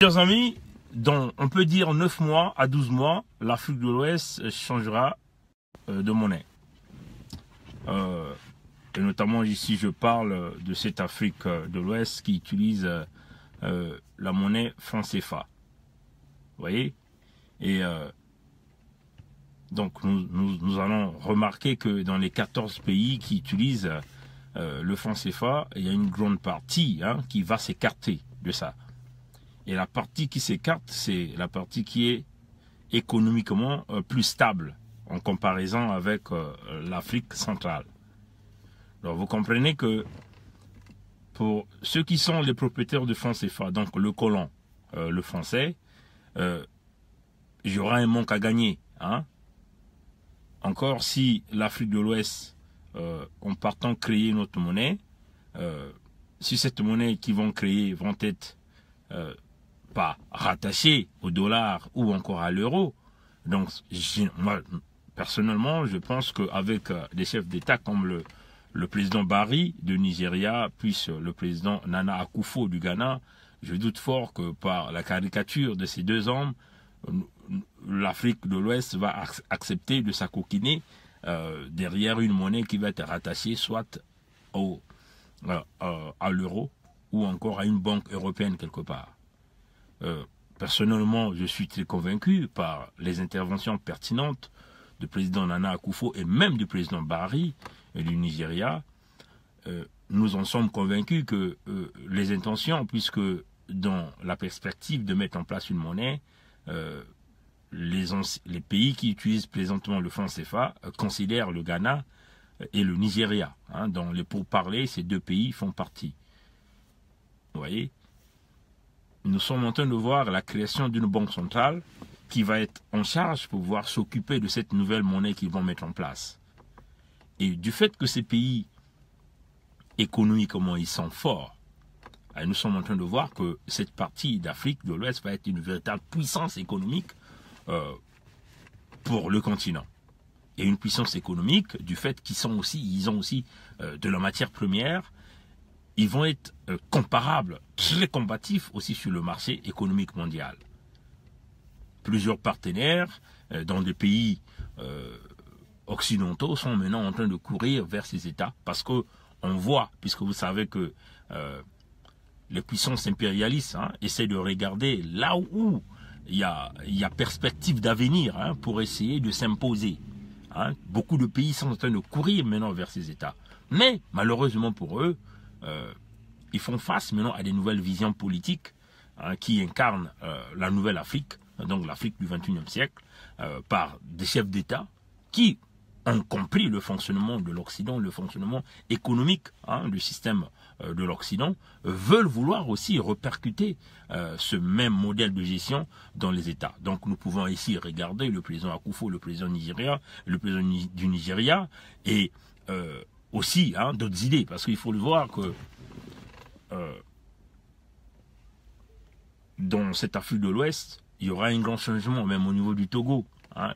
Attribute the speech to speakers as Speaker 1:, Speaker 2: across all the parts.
Speaker 1: Chers amis, dans, on peut dire 9 mois à 12 mois, l'Afrique de l'Ouest changera de monnaie. Et notamment ici, je parle de cette Afrique de l'Ouest qui utilise la monnaie franc CFA. Vous voyez? Et donc, nous allons remarquer que dans les 14 pays qui utilisent le franc CFA, il y a une grande partie qui va s'écarter de ça. Et la partie qui s'écarte, c'est la partie qui est économiquement plus stable en comparaison avec l'Afrique centrale. Alors vous comprenez que pour ceux qui sont les propriétaires de franc CFA, donc le colon, le français, il y aura un manque à gagner. Encore si l'Afrique de l'Ouest, en partant créer une autre monnaie, si cette monnaie qu'ils vont créer vont être pas rattachés au dollar ou encore à l'euro. Donc, moi, personnellement, je pense qu'avec des chefs d'État comme le président Barry de Nigeria, puis le président Nana Akufo du Ghana, je doute fort que par la caricature de ces deux hommes, l'Afrique de l'Ouest va accepter de s'acoquiner derrière une monnaie qui va être rattachée soit à l'euro ou encore à une banque européenne quelque part. Personnellement, je suis très convaincu par les interventions pertinentes du président Nana Akufo et même du président Barry du Nigeria. Nous en sommes convaincus que les intentions, puisque dans la perspective de mettre en place une monnaie, les pays qui utilisent présentement le franc CFA considèrent le Ghana et le Nigeria. Dans les pourparlers, ces deux pays font partie. Vous voyez ? Nous sommes en train de voir la création d'une banque centrale qui va être en charge pour pouvoir s'occuper de cette nouvelle monnaie qu'ils vont mettre en place. Et du fait que ces pays, économiquement, ils sont forts, nous sommes en train de voir que cette partie d'Afrique de l'Ouest va être une véritable puissance économique pour le continent. Et une puissance économique du fait qu'ils ont aussi de la matière première. Ils vont être comparables, très combatifs aussi sur le marché économique mondial. Plusieurs partenaires dans des pays occidentaux sont maintenant en train de courir vers ces États parce qu'on voit, puisque vous savez que les puissances impérialistes essaient de regarder là où il y a perspective d'avenir pour essayer de s'imposer. Beaucoup de pays sont en train de courir maintenant vers ces États. Mais malheureusement pour eux, ils font face maintenant à des nouvelles visions politiques qui incarnent la nouvelle Afrique, donc l'Afrique du XXIe siècle, par des chefs d'État qui ont compris le fonctionnement de l'Occident, le fonctionnement économique du système de l'Occident, veulent vouloir aussi répercuter ce même modèle de gestion dans les États. Donc nous pouvons ici regarder le président Akufo, le président Nigeria, le président du Nigeria, et aussi d'autres idées, parce qu'il faut le voir que dans cette Afrique de l'Ouest, il y aura un grand changement, même au niveau du Togo.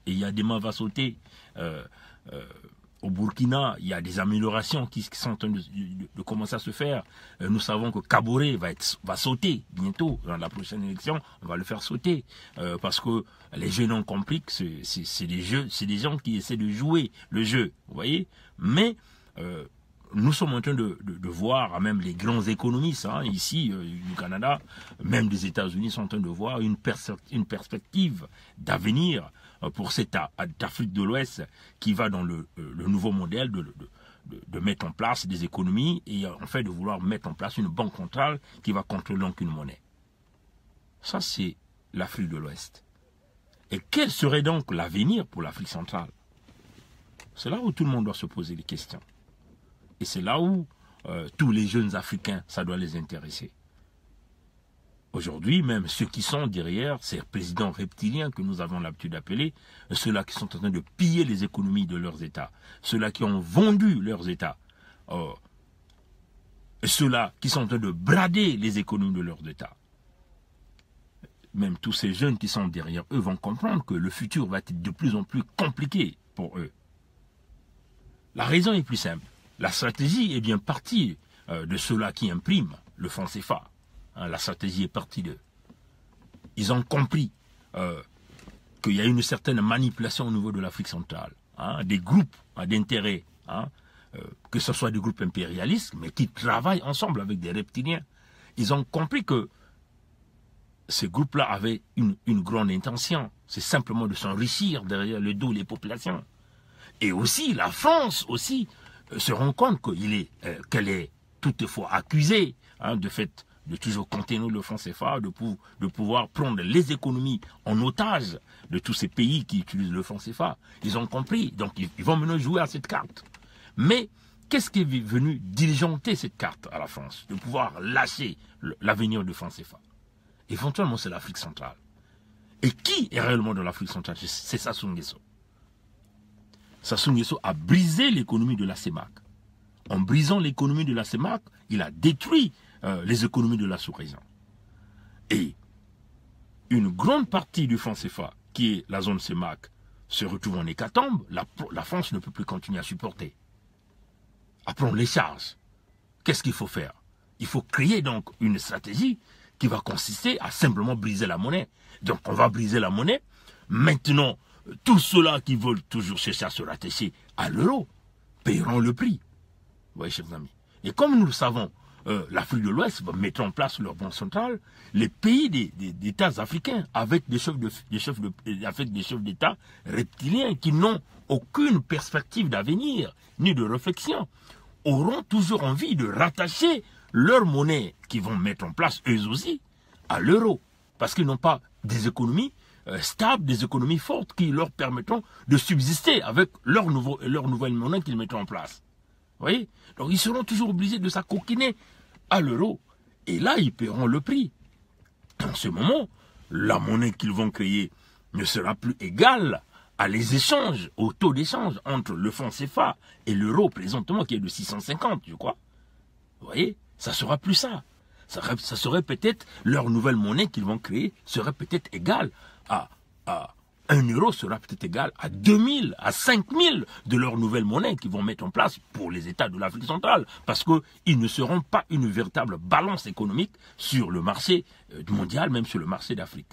Speaker 1: Et il y a des mains va sauter. Au Burkina, il y a des améliorations qui sont en train de commencer à se faire. Nous savons que Kaboré va sauter bientôt. Dans la prochaine élection, on va le faire sauter. Parce que les jeunes ont compris que c'est des gens qui essaient de jouer le jeu. Vous voyez? Mais nous sommes en train de voir, même les grands économistes ici du Canada, même des États-Unis sont en train de voir une perspective d'avenir pour cette Afrique de l'Ouest qui va dans le nouveau modèle de mettre en place des économies et en fait de vouloir mettre en place une banque centrale qui va contrôler donc une monnaie. Ça, c'est l'Afrique de l'Ouest. Et quel serait donc l'avenir pour l'Afrique centrale? C'est là où tout le monde doit se poser des questions. Et c'est là où tous les jeunes Africains, ça doit les intéresser. Aujourd'hui, même ceux qui sont derrière ces présidents reptiliens que nous avons l'habitude d'appeler, ceux-là qui sont en train de piller les économies de leurs États, ceux-là qui ont vendu leurs États, ceux-là qui sont en train de brader les économies de leurs États. Même tous ces jeunes qui sont derrière eux vont comprendre que le futur va être de plus en plus compliqué pour eux. La raison est plus simple. La stratégie est bien partie de ceux-là qui impriment le franc CFA. La stratégie est partie d'eux. ils ont compris qu'il y a une certaine manipulation au niveau de l'Afrique centrale, hein, des groupes d'intérêt, hein, que ce soit des groupes impérialistes, mais qui travaillent ensemble avec des reptiliens. Ils ont compris que ces groupes-là avaient une grande intention, c'est simplement de s'enrichir derrière le dos des populations. Et aussi, la France aussi se rend compte qu'elle est toutefois accusée, hein, de fait de toujours contenir le franc CFA, de pouvoir prendre les économies en otage de tous ces pays qui utilisent le franc CFA. Ils ont compris, donc ils vont maintenant jouer à cette carte. Mais qu'est-ce qui est venu diligenter cette carte à la France, de pouvoir lâcher l'avenir du franc CFA? Éventuellement, c'est l'Afrique centrale. Et qui est réellement dans l'Afrique centrale? C'est Sassou Nguesso. Sassou Nguesso a brisé l'économie de la CEMAC. En brisant l'économie de la CEMAC, il a détruit les économies de la sous-région. Et une grande partie du franc CFA, qui est la zone CEMAC, se retrouve en hécatombe. La France ne peut plus continuer à supporter. Appelons les charges. Qu'est-ce qu'il faut faire? Il faut créer donc une stratégie qui va consister à simplement briser la monnaie. Donc on va briser la monnaie. Maintenant, tous ceux-là qui veulent toujours chercher à se rattacher à l'euro paieront le prix. Vous voyez, chers amis. Et comme nous le savons, l'Afrique de l'Ouest va mettre en place leur banque centrale. Les pays des États africains, avec des chefs d'État reptiliens qui n'ont aucune perspective d'avenir, ni de réflexion, auront toujours envie de rattacher leur monnaie qu'ils vont mettre en place, eux aussi, à l'euro. Parce qu'ils n'ont pas des économies stables, des économies fortes qui leur permettront de subsister avec leur nouvelle monnaie qu'ils mettront en place. Vous voyez? Donc ils seront toujours obligés de s'acoquiner à l'euro. Et là, ils paieront le prix. En ce moment, la monnaie qu'ils vont créer ne sera plus égale à les échanges, au taux d'échange entre le franc CFA et l'euro présentement qui est de 650, je crois. Vous voyez? Ça sera plus ça. Ça serait peut-être leur nouvelle monnaie qu'ils vont créer serait peut-être égale à 1 euro sera peut-être égal à 2000, à 5000 de leur nouvelle monnaie qu'ils vont mettre en place pour les États de l'Afrique centrale. Parce qu'ils ne seront pas une véritable balance économique sur le marché mondial, même sur le marché d'Afrique.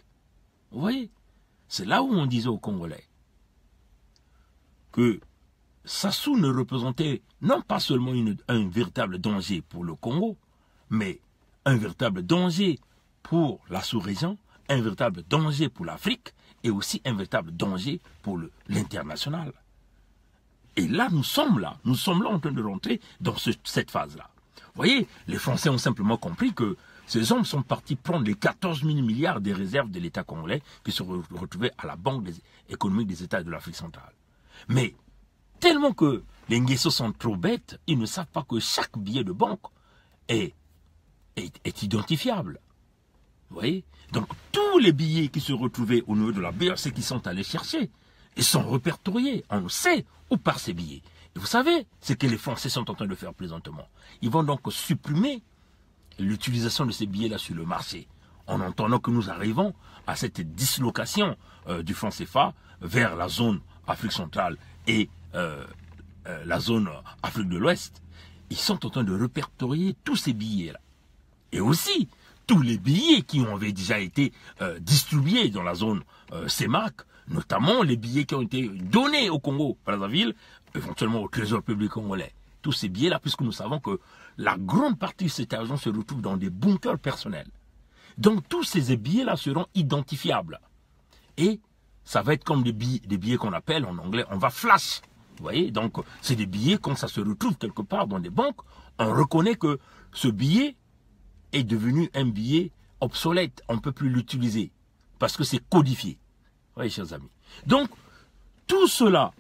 Speaker 1: Vous voyez? C'est là où on disait aux Congolais que Sassou ne représentait non pas seulement un véritable danger pour le Congo, mais un véritable danger pour la sous-région, un véritable danger pour l'Afrique et aussi un véritable danger pour l'international. Et là, nous sommes là en train de rentrer dans cette phase-là. Vous voyez, les Français ont simplement compris que ces hommes sont partis prendre les 14 000 milliards des réserves de l'État congolais qui se retrouvaient à la Banque économique des États de l'Afrique centrale. Mais tellement que les Nguesso sont trop bêtes, ils ne savent pas que chaque billet de banque est identifiable. Vous voyez? Donc tous les billets qui se retrouvaient au niveau de la BRC qui sont allés chercher, ils sont répertoriés. On sait où part ces billets. Et vous savez ce que les Français sont en train de faire présentement. Ils vont donc supprimer l'utilisation de ces billets-là sur le marché, en entendant que nous arrivons à cette dislocation du franc CFA vers la zone Afrique centrale et la zone Afrique de l'Ouest. Ils sont en train de répertorier tous ces billets-là. Et aussi, tous les billets qui ont déjà été distribués dans la zone CEMAC, notamment les billets qui ont été donnés au Congo, Brazzaville, éventuellement au Trésor public congolais. Tous ces billets-là, puisque nous savons que la grande partie de cet argent se retrouve dans des bunkers personnels. Donc tous ces billets-là seront identifiables. Et ça va être comme des billets qu'on appelle en anglais, on va flash. Vous voyez, donc c'est des billets, quand ça se retrouve quelque part dans des banques, on reconnaît que ce billet est devenu un billet obsolète, on ne peut plus l'utiliser, parce que c'est codifié. Vous voyez, chers amis. Donc, tous ceux-là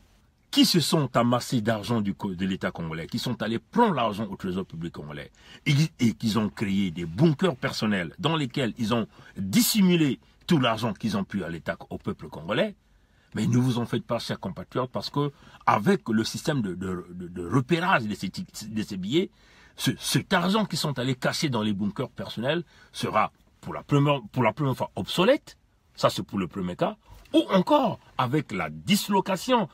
Speaker 1: qui se sont amassés d'argent de l'État congolais, qui sont allés prendre l'argent au Trésor public congolais, et qui ont créé des bunkers personnels dans lesquels ils ont dissimulé tout l'argent qu'ils ont pu à l'État, au peuple congolais, mais ne vous en faites pas, chers compatriotes, parce que avec le système de repérage de ces billets, cet argent qui sont allés cacher dans les bunkers personnels sera pour la première fois obsolète, ça c'est pour le premier cas, ou encore avec la dislocation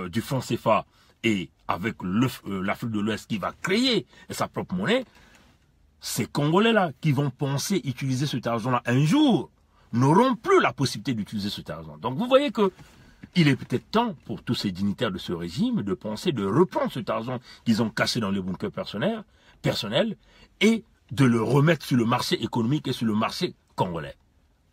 Speaker 1: du franc CFA et avec l'Afrique de l'Ouest qui va créer sa propre monnaie, ces Congolais-là qui vont penser utiliser cet argent-là un jour n'auront plus la possibilité d'utiliser cet argent. Donc vous voyez que il est peut-être temps pour tous ces dignitaires de ce régime de penser de reprendre cet argent qu'ils ont caché dans les bunkers personnels et de le remettre sur le marché économique et sur le marché congolais.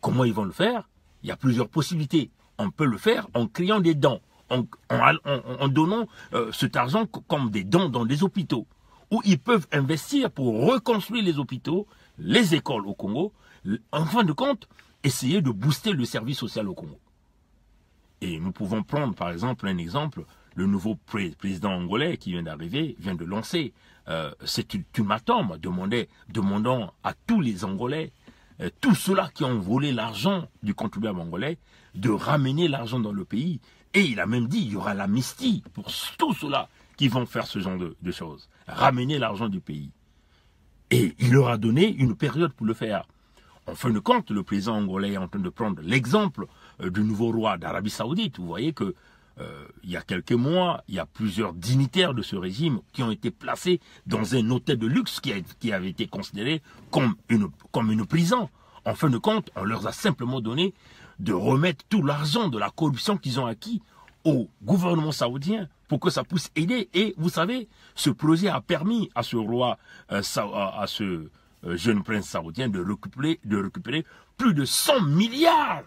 Speaker 1: Comment ils vont le faire? Il y a plusieurs possibilités. On peut le faire en créant des dons, en donnant cet argent comme des dons dans des hôpitaux, où ils peuvent investir pour reconstruire les hôpitaux, les écoles au Congo, en fin de compte, essayer de booster le service social au Congo. Et nous pouvons prendre par exemple un exemple, le nouveau président angolais qui vient d'arriver, vient de lancer cet ultimatum demandant à tous les Angolais, tous ceux-là qui ont volé l'argent du contribuable angolais, de ramener l'argent dans le pays. Et il a même dit qu'il y aura l'amnistie pour tous ceux-là qui vont faire ce genre de choses. Ramener l'argent du pays. Et il leur a donné une période pour le faire. En fin de compte, le président angolais est en train de prendre l'exemple du nouveau roi d'Arabie Saoudite. Vous voyez que il y a quelques mois, il y a plusieurs dignitaires de ce régime qui ont été placés dans un hôtel de luxe qui avait été considéré comme une prison. En fin de compte, on leur a simplement donné de remettre tout l'argent de la corruption qu'ils ont acquis au gouvernement saoudien pour que ça puisse aider. Et vous savez, ce projet a permis à ce roi, à ce jeune prince saoudien de récupérer plus de 100 milliards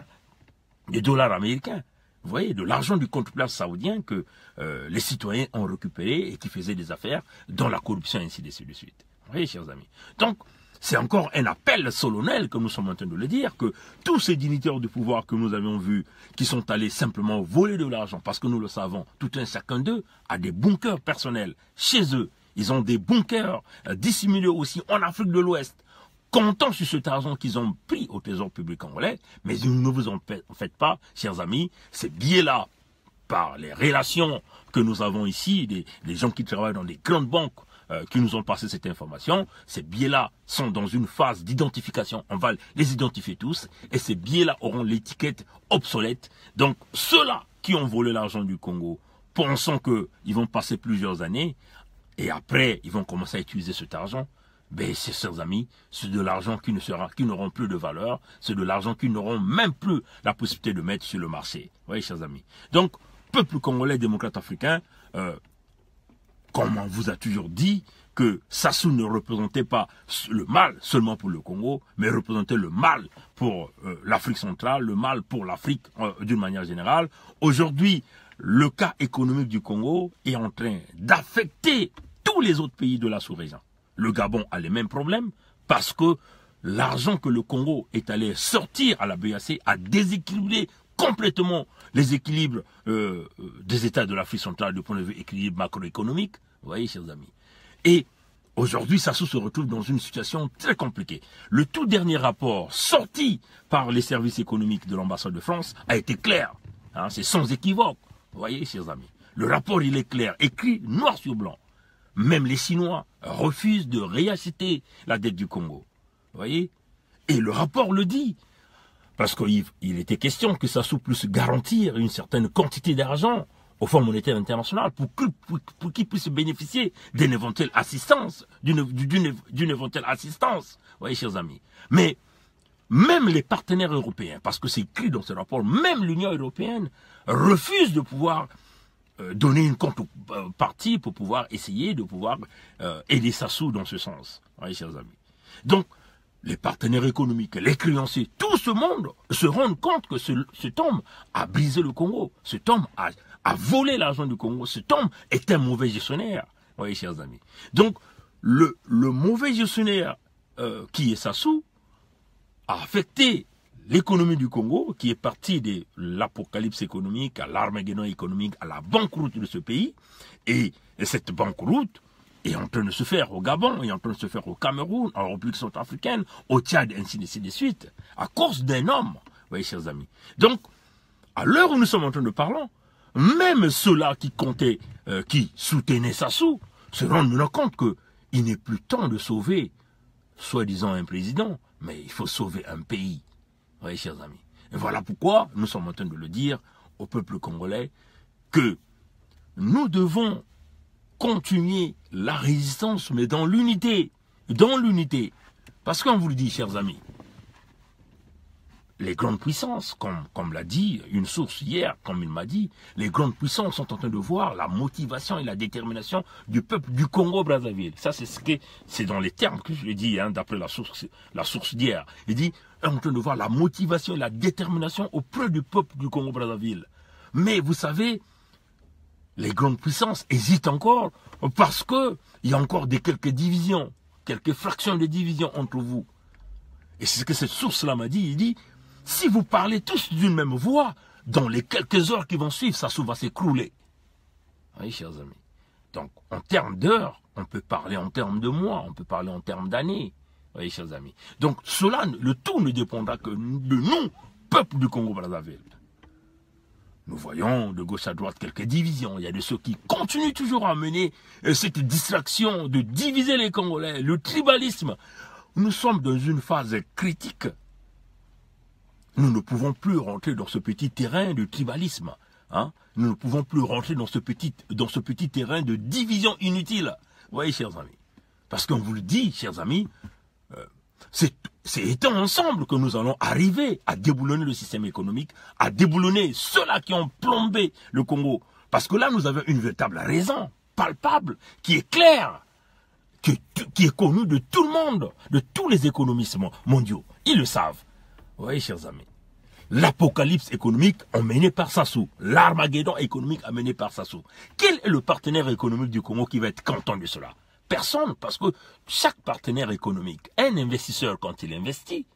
Speaker 1: de dollars américains. Vous voyez, de l'argent du contribuable saoudien que les citoyens ont récupéré et qui faisaient des affaires dans la corruption, ainsi de suite. Vous voyez, chers amis. Donc, c'est encore un appel solennel que nous sommes en train de le dire, que tous ces dignitaires du pouvoir que nous avions vus, qui sont allés simplement voler de l'argent, parce que nous le savons, tout un chacun d'eux a des bunkers personnels chez eux. Ils ont des bunkers dissimulés aussi en Afrique de l'Ouest, comptant sur cet argent qu'ils ont pris au trésor public congolais, mais ils ne vous en faites pas, chers amis, ces billets-là, par les relations que nous avons ici, des gens qui travaillent dans des grandes banques, qui nous ont passé cette information, ces billets-là sont dans une phase d'identification, on va les identifier tous, et ces billets-là auront l'étiquette obsolète. Donc ceux-là qui ont volé l'argent du Congo, pensant qu'ils vont passer plusieurs années, et après ils vont commencer à utiliser cet argent, ben, chers amis, c'est de l'argent qui n'auront plus de valeur, c'est de l'argent qui n'auront même plus la possibilité de mettre sur le marché. Vous voyez, chers amis. Donc, peuple congolais démocrate africain, comme on vous a toujours dit, que Sassou ne représentait pas le mal seulement pour le Congo, mais représentait le mal pour l'Afrique centrale, le mal pour l'Afrique d'une manière générale. Aujourd'hui, le cas économique du Congo est en train d'affecter tous les autres pays de la sous-région. Le Gabon a les mêmes problèmes parce que l'argent que le Congo est allé sortir à la BAC a déséquilibré complètement les équilibres des États de l'Afrique centrale du point de vue équilibre macroéconomique. Vous voyez, chers amis. Et aujourd'hui, Sassou se retrouve dans une situation très compliquée. Le tout dernier rapport sorti par les services économiques de l'ambassade de France a été clair. Hein, c'est sans équivoque. Vous voyez, chers amis. Le rapport, il est clair, écrit noir sur blanc. Même les Chinois refusent de réacheter la dette du Congo. Vous voyez? Et le rapport le dit. Parce qu'il était question que Sassou puisse garantir une certaine quantité d'argent au Fonds monétaire international pour qu'il puisse bénéficier d'une éventuelle assistance. D'une éventuelle assistance. Vous voyez, chers amis. Mais même les partenaires européens, parce que c'est écrit dans ce rapport, même l'Union européenne refuse de pouvoir donner une contrepartie pour pouvoir essayer de pouvoir aider Sassou dans ce sens. Oui, chers amis. Donc, les partenaires économiques, les créanciers, tout ce monde se rendent compte que cet homme a brisé le Congo. Cet homme a volé l'argent du Congo. Cet homme est un mauvais gestionnaire. Oui, chers amis. Donc, le mauvais gestionnaire qui est Sassou a affecté l'économie du Congo, qui est partie de l'apocalypse économique, à l'armageddon économique, à la banqueroute de ce pays. Et cette banqueroute est en train de se faire au Gabon, est en train de se faire au Cameroun, en République centrafricaine, au Tchad, ainsi de suite, à cause d'un homme. Vous voyez, chers amis. Donc, à l'heure où nous sommes en train de parler, même ceux-là qui comptaient, qui soutenaient Sassou, se rendent maintenant compte qu'il n'est plus temps de sauver, soi-disant, un président, mais il faut sauver un pays. Vous voyez, chers amis. Et voilà pourquoi nous sommes en train de le dire au peuple congolais que nous devons continuer la résistance, mais dans l'unité. Dans l'unité. Parce qu'on vous le dit, chers amis, les grandes puissances, comme l'a dit une source hier, comme il m'a dit, les grandes puissances sont en train de voir la motivation et la détermination du peuple du Congo-Brazzaville. Ça, c'est dans les termes que je l'ai dit, hein, d'après la source d'hier. Il dit, on est en train de voir la motivation et la détermination auprès du peuple du Congo-Brazzaville. Mais vous savez, les grandes puissances hésitent encore parce qu'il y a encore quelques divisions, quelques fractions de divisions entre vous. Et c'est ce que cette source-là m'a dit. Il dit, si vous parlez tous d'une même voix, dans les quelques heures qui vont suivre, Sassou va s'écrouler. Oui, chers amis. Donc, en termes d'heures, on peut parler en termes de mois, on peut parler en termes d'années. Oui, chers amis. Donc, cela, le tout ne dépendra que de nous, peuple du Congo-Brazzaville. Nous voyons de gauche à droite quelques divisions. Il y a de ceux qui continuent toujours à mener cette distraction de diviser les Congolais, le tribalisme. Nous sommes dans une phase critique. Nous ne pouvons plus rentrer dans ce petit terrain de tribalisme. Hein? Nous ne pouvons plus rentrer dans ce petit terrain de division inutile. Vous voyez, chers amis. Parce qu'on vous le dit, chers amis, c'est étant ensemble que nous allons arriver à déboulonner le système économique, à déboulonner ceux-là qui ont plombé le Congo. Parce que là, nous avons une véritable raison palpable, qui est claire, qui est connue de tout le monde, de tous les économistes mondiaux. Ils le savent. Vous voyez, chers amis, l'apocalypse économique emmené par Sassou, l'Armageddon économique amené par Sassou. Quel est le partenaire économique du Congo qui va être content de cela? Personne, parce que chaque partenaire économique, un investisseur, quand il investit,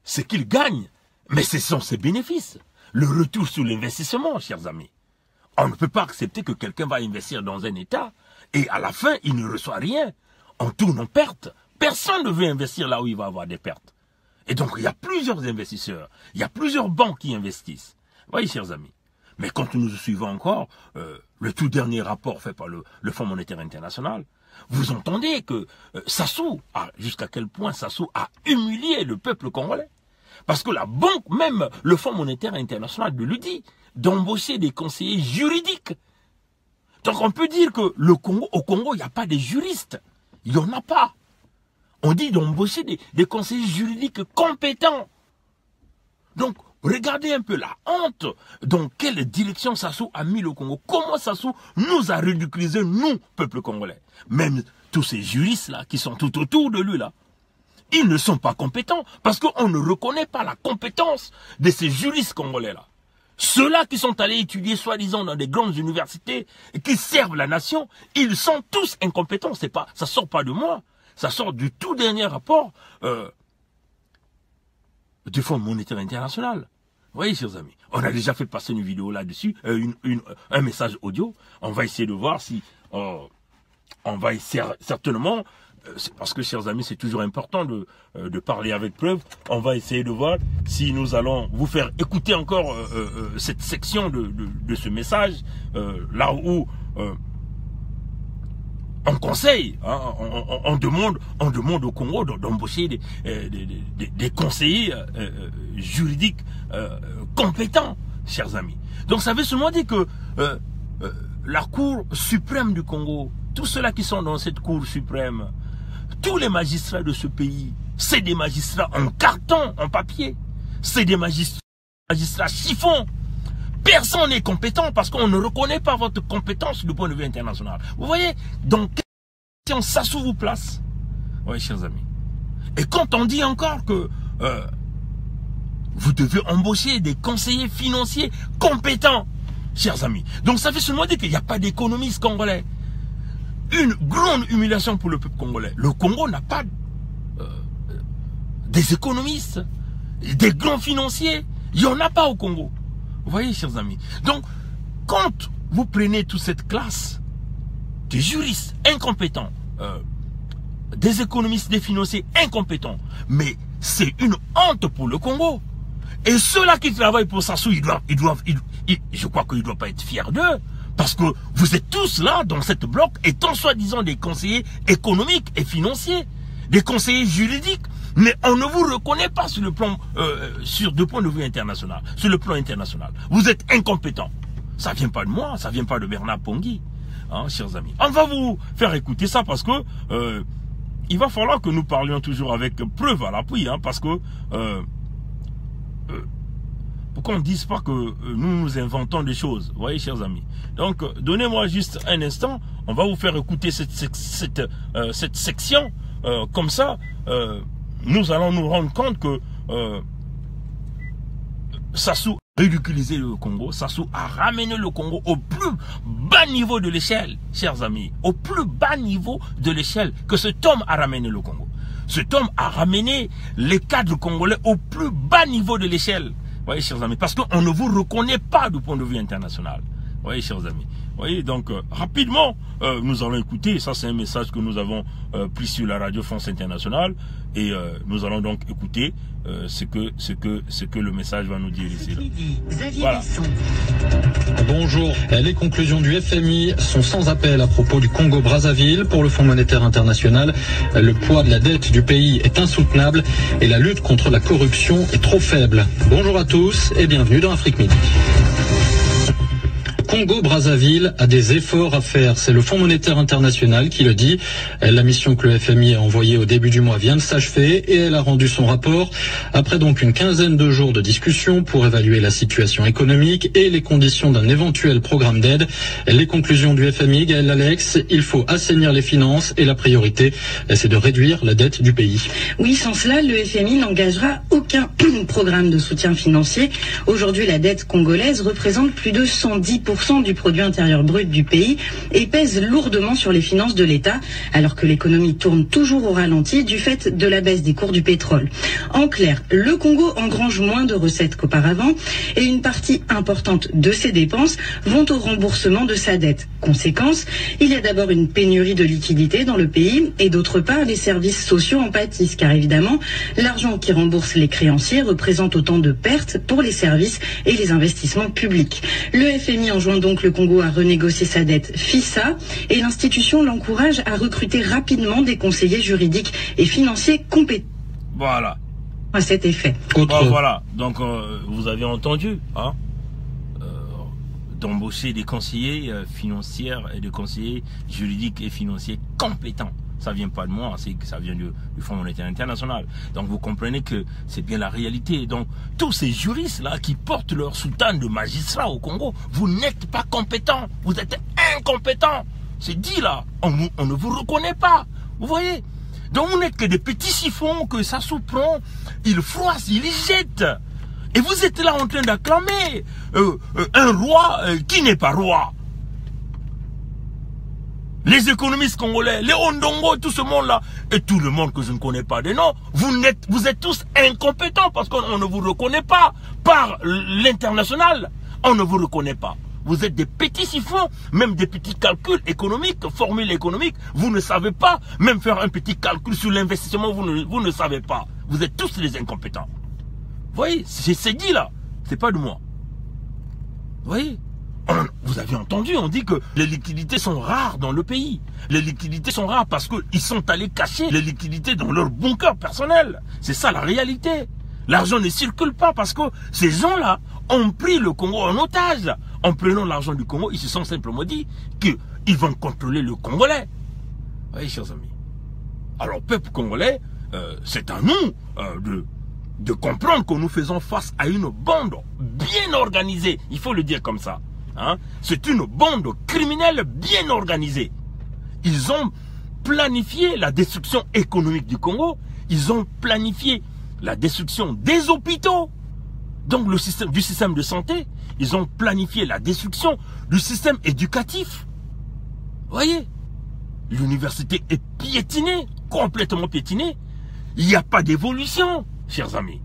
Speaker 1: c'est qu'il gagne, mais ce sont ses bénéfices. Le retour sur l'investissement, chers amis. On ne peut pas accepter que quelqu'un va investir dans un État et à la fin, il ne reçoit rien. On tourne en perte. Personne ne veut investir là où il va avoir des pertes. Et donc, il y a plusieurs investisseurs, il y a plusieurs banques qui investissent. Vous voyez, chers amis. Mais quand nous suivons encore le tout dernier rapport fait par le Fonds monétaire international, vous entendez que Sassou, jusqu'à quel point Sassou a humilié le peuple congolais. Parce que la banque, même le Fonds monétaire international le dit, d'embaucher des conseillers juridiques. Donc on peut dire que au Congo, il n'y a pas de juristes. Il n'y en a pas. On dit d'embaucher des conseillers juridiques compétents. Donc, regardez un peu la honte dans quelle direction Sassou a mis le Congo. Comment Sassou nous a ridiculisé, nous, peuple congolais. Même tous ces juristes-là qui sont tout autour de lui, là, ils ne sont pas compétents parce qu'on ne reconnaît pas la compétence de ces juristes congolais-là. Ceux-là qui sont allés étudier soi-disant dans des grandes universités et qui servent la nation, ils sont tous incompétents. Ça sort pas de moi. Ça sort du tout dernier rapport du Fonds monétaire international. Vous voyez, chers amis, on a déjà fait passer une vidéo là-dessus, un message audio. On va essayer de voir si... on va essayer certainement... parce que, chers amis, c'est toujours important de parler avec preuve. On va essayer de voir si nous allons vous faire écouter encore cette section de ce message, là où on conseille, hein, on demande au Congo d'embaucher des conseillers juridiques compétents, chers amis. Donc ça veut seulement dire que la Cour suprême du Congo, tous ceux-là qui sont dans cette Cour suprême, tous les magistrats de ce pays, c'est des magistrats en carton, en papier. C'est des magistrats chiffons. Personne n'est compétent parce qu'on ne reconnaît pas votre compétence du point de vue international. Vous voyez, donc, question Sassou vous place. Oui, chers amis. Et quand on dit encore que vous devez embaucher des conseillers financiers compétents, chers amis. Donc ça fait seulement dire qu'il n'y a pas d'économistes congolais. Une grande humiliation pour le peuple congolais. Le Congo n'a pas des économistes, des grands financiers. Il n'y en a pas au Congo. Vous voyez, chers amis. Donc, quand vous prenez toute cette classe des juristes incompétents, des économistes, des financiers incompétents, mais c'est une honte pour le Congo. Et ceux-là qui travaillent pour Sassou, je crois qu'ils ne doivent pas être fiers d'eux. Parce que vous êtes tous là, dans cette bloc, étant soi-disant des conseillers économiques et financiers, des conseillers juridiques, mais on ne vous reconnaît pas sur le plan, de point de vue international, sur le plan international. Vous êtes incompétents. Ça ne vient pas de moi, ça ne vient pas de Bernard Pongui, hein, chers amis. On va vous faire écouter ça parce que il va falloir que nous parlions toujours avec preuve à l'appui, hein, parce que pour qu'on ne dise pas que nous inventons des choses, vous voyez, chers amis. Donc, donnez-moi juste un instant, on va vous faire écouter cette section, comme ça, nous allons nous rendre compte que Sassou a ridiculisé le Congo, Sassou a ramené le Congo au plus bas niveau de l'échelle, chers amis, au plus bas niveau de l'échelle que cet homme a ramené le Congo. Cet homme a ramené les cadres congolais au plus bas niveau de l'échelle. Vous voyez, chers amis, parce qu'on ne vous reconnaît pas du point de vue international. Vous voyez, chers amis. Vous voyez, donc, rapidement, nous allons écouter. Ça, c'est un message que nous avons pris sur la radio France Internationale. Et nous allons donc écouter ce que le message va nous dire ici. Voilà.
Speaker 2: Bonjour. Les conclusions du FMI sont sans appel à propos du Congo-Brazzaville. Pour le Fonds monétaire international, le poids de la dette du pays est insoutenable et la lutte contre la corruption est trop faible. Bonjour à tous et bienvenue dans Afrique Midi. Congo-Brazzaville a des efforts à faire. C'est le Fonds monétaire international qui le dit. La mission que le FMI a envoyée au début du mois vient de s'achever et elle a rendu son rapport après donc une quinzaine de jours de discussion pour évaluer la situation économique et les conditions d'un éventuel programme d'aide. Les conclusions du FMI, Gaël Alex, il faut assainir les finances et la priorité, c'est de réduire la dette du pays.
Speaker 3: Oui, sans cela, le FMI n'engagera aucun programme de soutien financier. Aujourd'hui, la dette congolaise représente plus de 110% du produit intérieur brut du pays et pèse lourdement sur les finances de l'État, alors que l'économie tourne toujours au ralenti du fait de la baisse des cours du pétrole. En clair, le Congo engrange moins de recettes qu'auparavant et une partie importante de ses dépenses vont au remboursement de sa dette. Conséquence, il y a d'abord une pénurie de liquidités dans le pays et d'autre part, les services sociaux en pâtissent, car évidemment, l'argent qui rembourse les créanciers représente autant de pertes pour les services et les investissements publics. Le FMI enjoint donc le Congo à renégocier sa dette FISA et l'institution l'encourage à recruter rapidement des conseillers juridiques et financiers compétents.
Speaker 1: Voilà.
Speaker 3: À cet effet.
Speaker 1: Bon, voilà. Donc, vous avez entendu, hein, d'embaucher des conseillers financiers et des conseillers juridiques et financiers compétents. Ça vient pas de moi, ça vient du Fonds monétaire international. Donc vous comprenez que c'est bien la réalité. Donc tous ces juristes-là qui portent leur soutane de magistrat au Congo, vous n'êtes pas compétents, vous êtes incompétents. C'est dit là, on ne vous reconnaît pas. Vous voyez? Donc vous n'êtes que des petits chiffons que ça prend, il froisse, il y jette. Et vous êtes là en train d'acclamer un roi qui n'est pas roi. Les économistes congolais, les Ondongo, tout ce monde-là, et tout le monde que je ne connais pas des noms, vous êtes tous incompétents parce qu'on ne vous reconnaît pas par l'international. On ne vous reconnaît pas. Vous êtes des petits chiffons, même des petits calculs économiques, formules économiques. Vous ne savez pas, même faire un petit calcul sur l'investissement, vous ne savez pas. Vous êtes tous des incompétents. Vous voyez, c'est dit là, c'est pas de moi. Vous voyez? Vous avez entendu, on dit que les liquidités sont rares dans le pays. Les liquidités sont rares parce qu'ils sont allés cacher les liquidités dans leur bunker personnel. C'est ça la réalité. L'argent ne circule pas parce que ces gens-là ont pris le Congo en otage. En prenant l'argent du Congo, ils se sont simplement dit qu'ils vont contrôler le Congolais. Vous voyez, chers amis. Alors, peuple congolais, c'est à nous de comprendre que nous faisons face à une bande bien organisée. Il faut le dire comme ça. Hein? C'est une bande criminelle bien organisée. Ils ont planifié la destruction économique du Congo. Ils ont planifié la destruction des hôpitaux, donc du système de santé. Ils ont planifié la destruction du système éducatif. Vous voyez, l'université est piétinée, complètement piétinée. Il n'y a pas d'évolution, chers amis.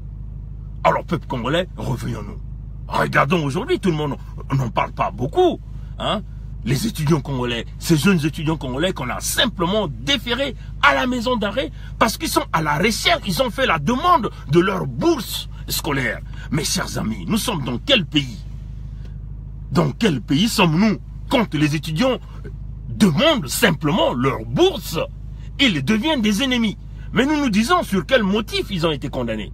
Speaker 1: Alors, peuple congolais, revenons-nous. Regardons aujourd'hui, tout le monde n'en parle pas beaucoup. Hein? Les étudiants congolais, ces jeunes étudiants congolais qu'on a simplement déférés à la maison d'arrêt parce qu'ils sont à la recherche, ils ont fait la demande de leur bourse scolaire. Mes chers amis, nous sommes dans quel pays? Dans quel pays sommes-nous quand les étudiants demandent simplement leur bourse? Ils deviennent des ennemis. Mais nous nous disons sur quel motif ils ont été condamnés.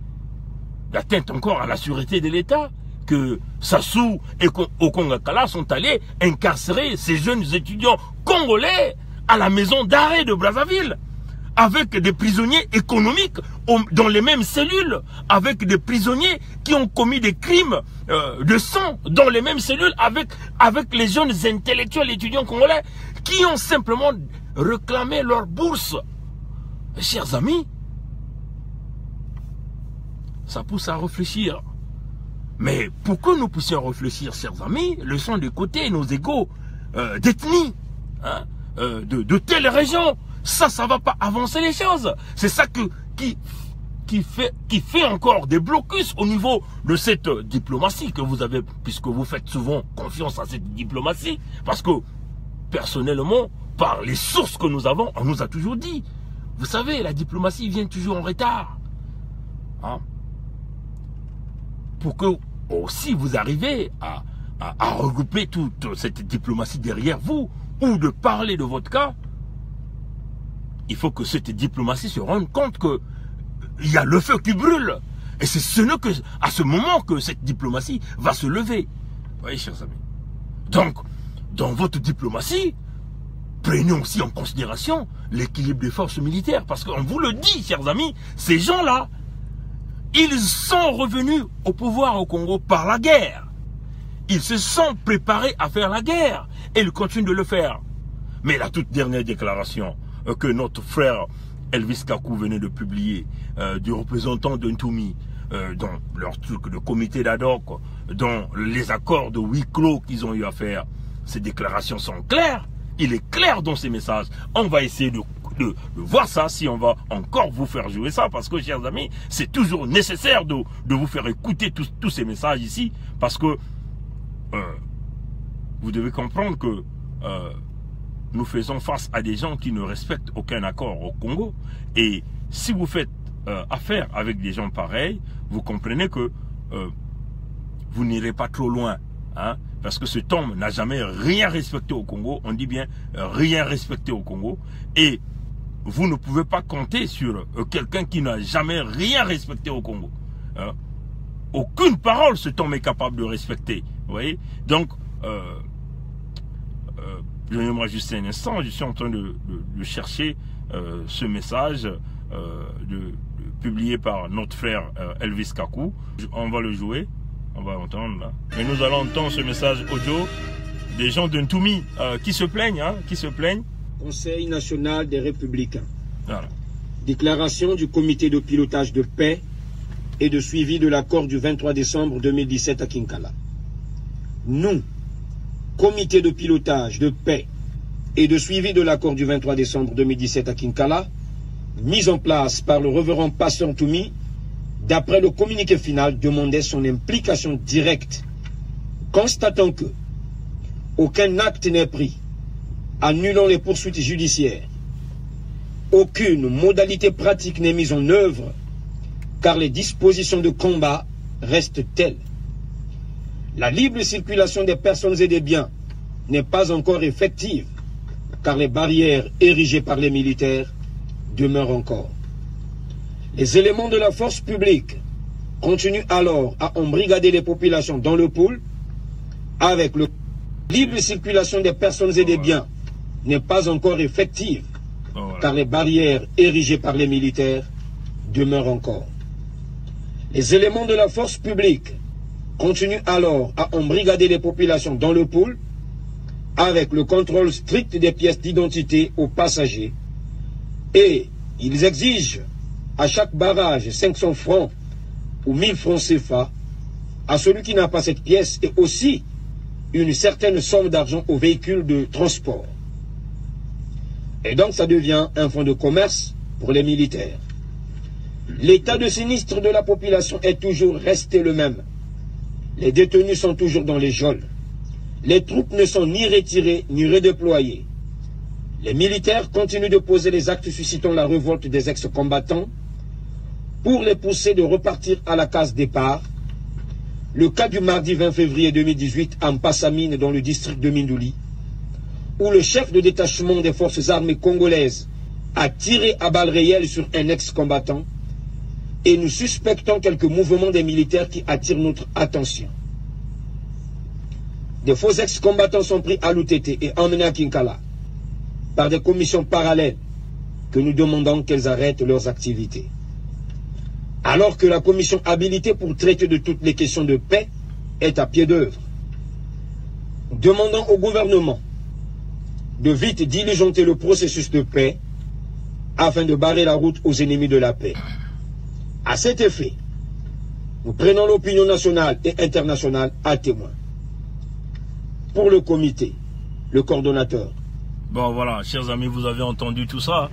Speaker 1: L'atteinte encore à la sûreté de l'État, que Sassou et Okongakala sont allés incarcérer ces jeunes étudiants congolais à la maison d'arrêt de Brazzaville. avec des prisonniers économiques dans les mêmes cellules, avec des prisonniers qui ont commis des crimes de sang dans les mêmes cellules, avec les jeunes intellectuels étudiants congolais qui ont simplement réclamé leur bourse. Chers amis, ça pousse à réfléchir. Mais pour que nous puissions réfléchir, chers amis, laissons de côté nos égos d'ethnie, hein, de telle région. Ça va pas avancer les choses. C'est ça qui fait encore des blocus au niveau de cette diplomatie que vous avez, puisque vous faites souvent confiance à cette diplomatie. Parce que, personnellement, par les sources que nous avons, on nous a toujours dit, vous savez, la diplomatie vient toujours en retard. Hein? Pour que aussi vous arrivez à regrouper toute cette diplomatie derrière vous, ou de parler de votre cas, il faut que cette diplomatie se rende compte que il y a le feu qui brûle. Et c'est à ce moment que cette diplomatie va se lever. Vous voyez, chers amis. Donc, dans votre diplomatie, prenez aussi en considération l'équilibre des forces militaires. Parce qu'on vous le dit, chers amis, ces gens-là, ils sont revenus au pouvoir au Congo par la guerre. Ils se sont préparés à faire la guerre. Et ils continuent de le faire. Mais la toute dernière déclaration que notre frère Elvis Kakou venait de publier, du représentant de Ntoumi, dans leur truc de comité d'ad hoc, dans les accords de huis clos qu'ils ont eu à faire, ces déclarations sont claires. Il est clair dans ces messages. On va essayer de voir ça, si on va encore vous faire jouer ça, parce que, chers amis, c'est toujours nécessaire de vous faire écouter tous ces messages ici, parce que vous devez comprendre que nous faisons face à des gens qui ne respectent aucun accord au Congo. Et si vous faites affaire avec des gens pareils, vous comprenez que vous n'irez pas trop loin. Hein, parce que cet homme n'a jamais rien respecté au Congo. On dit bien rien respecté au Congo. Et vous ne pouvez pas compter sur quelqu'un qui n'a jamais rien respecté au Congo. Hein. Aucune parole cet homme est capable de respecter. Vous voyez? Donc, donnez-moi juste un instant, je suis en train de chercher ce message publié par notre frère Elvis Kakou. On va le jouer, on va l'entendre là. Mais nous allons entendre ce message audio des gens de Ntoumi qui se plaignent, hein, qui se plaignent.
Speaker 4: Conseil national des Républicains.
Speaker 1: Voilà.
Speaker 4: Déclaration du comité de pilotage de paix et de suivi de l'accord du 23 décembre 2017 à Kinkala. Nous, comité de pilotage de paix et de suivi de l'accord du 23 décembre 2017 à Kinkala, mis en place par le révérend pasteur Ntoumi, d'après le communiqué final, demandait son implication directe. Constatant que aucun acte n'est pris, annulant les poursuites judiciaires, aucune modalité pratique n'est mise en œuvre, car les dispositions de combat restent telles. La libre circulation des personnes et des biens n'est pas encore effective, car les barrières érigées par les militaires demeurent encore. Les éléments de la force publique continuent alors à embrigader les populations dans le pôle, avec le libre circulation des personnes et des biens n'est pas encore effective, car les barrières érigées par les militaires demeurent encore. Les éléments de la force publique continuent alors à embrigader les populations dans le pôle, avec le contrôle strict des pièces d'identité aux passagers, et ils exigent à chaque barrage 500 francs ou 1000 francs CFA à celui qui n'a pas cette pièce, et aussi une certaine somme d'argent aux véhicules de transport. Et donc ça devient un fonds de commerce pour les militaires. L'état de sinistre de la population est toujours resté le même. Les détenus sont toujours dans les geôles. Les troupes ne sont ni retirées ni redéployées. Les militaires continuent de poser les actes suscitant la révolte des ex-combattants pour les pousser de repartir à la case départ. Le cas du mardi 20 février 2018 à Mpassamine dans le district de Mindouli, où le chef de détachement des forces armées congolaises a tiré à balles réelles sur un ex-combattant, et nous suspectons quelques mouvements des militaires qui attirent notre attention. Des faux ex-combattants sont pris à l'UTT et emmenés à Kinkala par des commissions parallèles que nous demandons qu'elles arrêtent leurs activités. Alors que la commission habilitée pour traiter de toutes les questions de paix est à pied d'œuvre. Nous demandons au gouvernement de vite diligenter le processus de paix afin de barrer la route aux ennemis de la paix. À cet effet, nous prenons l'opinion nationale et internationale à témoin. Pour le comité, le coordonnateur.
Speaker 1: Bon voilà, chers amis, vous avez entendu tout ça.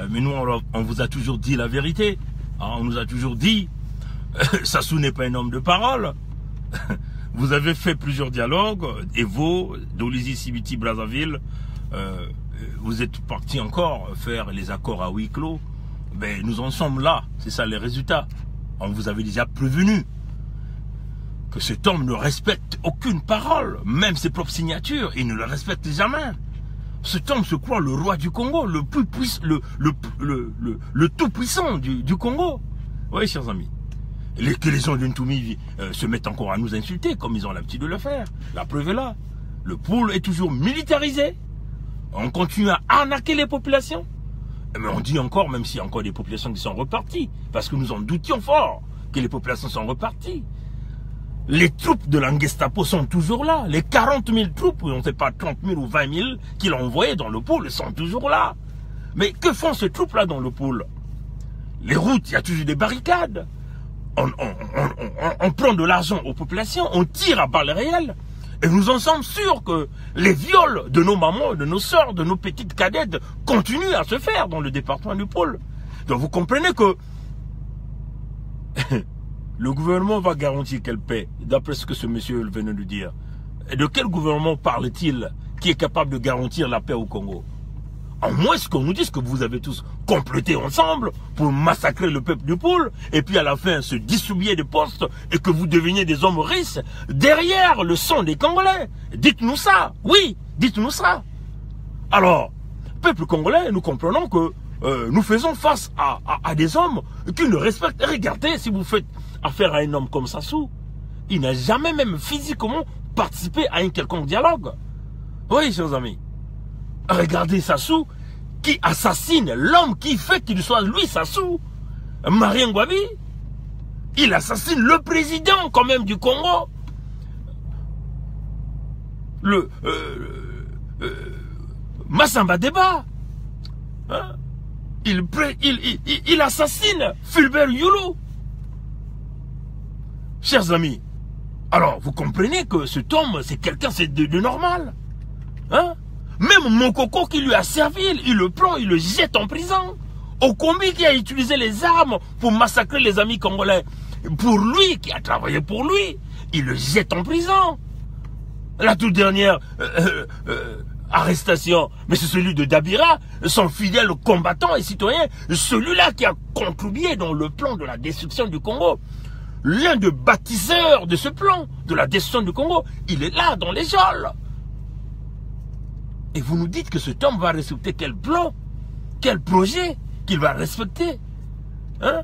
Speaker 1: Mais nous, on vous a toujours dit la vérité. On nous a toujours dit, Sassou n'est pas un homme de parole. Vous avez fait plusieurs dialogues, Evo, Dolisie, Sibiti, Brazzaville. Vous êtes partis encore faire les accords à huis clos. Ben, nous en sommes là, c'est ça les résultats. On vous avait déjà prévenu que cet homme ne respecte aucune parole, même ses propres signatures, il ne le respecte jamais. Cet homme se croit le roi du Congo, le plus puissant, le tout puissant du Congo. Oui, chers amis. Que les gens d'Untoumi se mettent encore à nous insulter, comme ils ont l'habitude de le faire. La preuve est là. Le pôle est toujours militarisé. On continue à arnaquer les populations. Mais on dit encore, même s'il y a encore des populations qui sont reparties, parce que nous en doutions fort que les populations sont reparties. Les troupes de la Gestapo sont toujours là. Les 40 000 troupes, on ne sait pas 30 000 ou 20 000 qu'ils ont envoyées dans le pôle, sont toujours là. Mais que font ces troupes-là dans le pôle? Les routes, il y a toujours des barricades. On prend de l'argent aux populations, on tire à balles réelles. Et nous en sommes sûrs que les viols de nos mamans, de nos sœurs, de nos petites cadettes continuent à se faire dans le département du pôle. Donc vous comprenez que le gouvernement va garantir quelle paix, d'après ce que ce monsieur venait de dire. Et de quel gouvernement parle-t-il qui est capable de garantir la paix au Congo? À moins qu'on nous dise que vous avez tous comploté ensemble pour massacrer le peuple du pôle et puis à la fin se distribuer des postes et que vous deveniez des hommes riches derrière le sang des Congolais. Dites-nous ça, oui, dites-nous ça. Alors, peuple congolais, nous comprenons que nous faisons face à des hommes qui ne respectent. Regardez, si vous faites affaire à un homme comme Sassou, il n'a jamais même physiquement participé à un quelconque dialogue. Oui, chers amis. Regardez Sassou qui assassine l'homme qui fait qu'il soit lui Sassou, Marien Ngouabi. Il assassine le président quand même du Congo. Massamba Deba. Hein? Il assassine Fulbert Youlou. Chers amis, alors vous comprenez que cet homme, c'est quelqu'un de normal. Hein? Même Mokoko qui lui a servi, il le prend, il le jette en prison. Okombi qui a utilisé les armes pour massacrer les amis congolais, pour lui, qui a travaillé pour lui, il le jette en prison. La toute dernière arrestation, mais c'est celui de Dabira, son fidèle combattant et citoyen, celui-là qui a contribué dans le plan de la destruction du Congo. L'un des bâtisseurs de ce plan, de la destruction du Congo, il est là dans les geôles. Et vous nous dites que cet homme va respecter quel plan, quel projet qu'il va respecter, hein?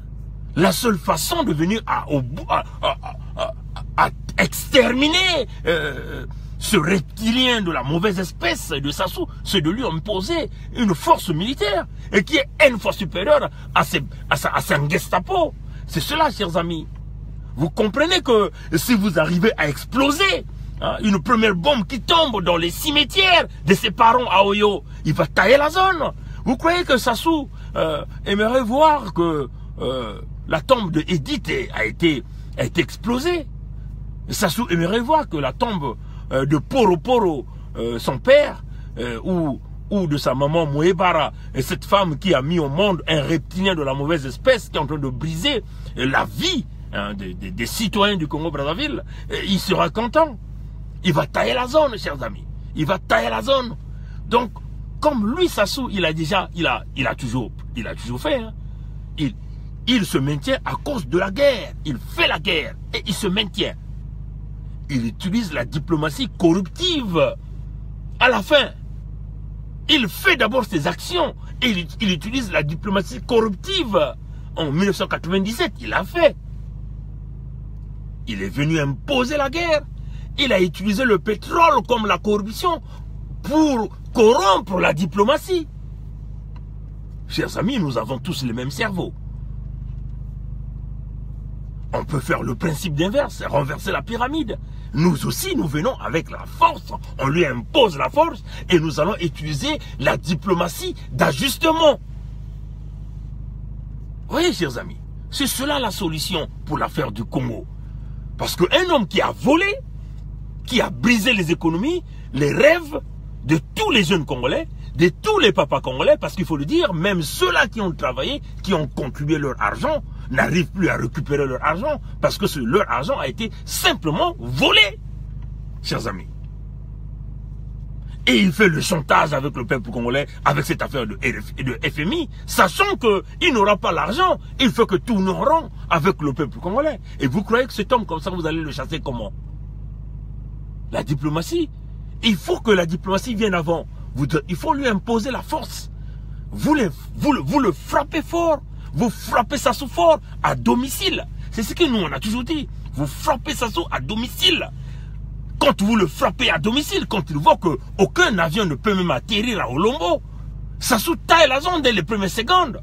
Speaker 1: La seule façon de venir à exterminer ce reptilien de la mauvaise espèce de Sassou, c'est de lui imposer une force militaire et qui est une fois supérieure à sa Gestapo. C'est cela, chers amis. Vous comprenez que si vous arrivez à exploser une première bombe qui tombe dans les cimetières de ses parents à Oyo, il va tailler la zone. Vous croyez que Sassou aimerait voir que la tombe de Edith a été explosée? Sassou aimerait voir que la tombe de Poro Poro, son père, ou de sa maman Moebara, et cette femme qui a mis au monde un reptilien de la mauvaise espèce qui est en train de briser la vie des citoyens du Congo-Brazzaville, il sera content. Il va tailler la zone, chers amis. Il va tailler la zone. Donc, comme lui, Sassou, il a toujours fait. Hein. Il se maintient à cause de la guerre. Il fait la guerre et il se maintient. Il utilise la diplomatie corruptive. À la fin, il fait d'abord ses actions et il utilise la diplomatie corruptive. En 1997, il l'a fait. Il est venu imposer la guerre. Il a utilisé le pétrole comme la corruption pour corrompre la diplomatie. chers amis, nous avons tous le même cerveau. On peut faire le principe d'inverse, renverser la pyramide. Nous aussi, nous venons avec la force, on lui impose la force et nous allons utiliser la diplomatie d'ajustement. Vous voyez, chers amis, c'est cela la solution pour l'affaire du Congo. Parce qu'un homme qui a volé, qui a brisé les économies, les rêves de tous les jeunes Congolais, de tous les papas congolais, parce qu'il faut le dire, même ceux-là qui ont travaillé, qui ont contribué leur argent, n'arrivent plus à récupérer leur argent, parce que leur argent a été simplement volé, chers amis. Et il fait le chantage avec le peuple congolais, avec cette affaire de FMI, sachant qu'il n'aura pas l'argent, il faut que tout nous rend avec le peuple congolais. Et vous croyez que cet homme comme ça, vous allez le chasser comment? La diplomatie. Il faut que la diplomatie vienne avant. Il faut lui imposer la force. Vous le frappez fort. Vous frappez Sassou fort à domicile. C'est ce que nous on a toujours dit. Vous frappez Sassou à domicile. Quand vous le frappez à domicile, quand il voit qu'aucun avion ne peut même atterrir à Olombo, Sassou taille la zone dès les premières secondes.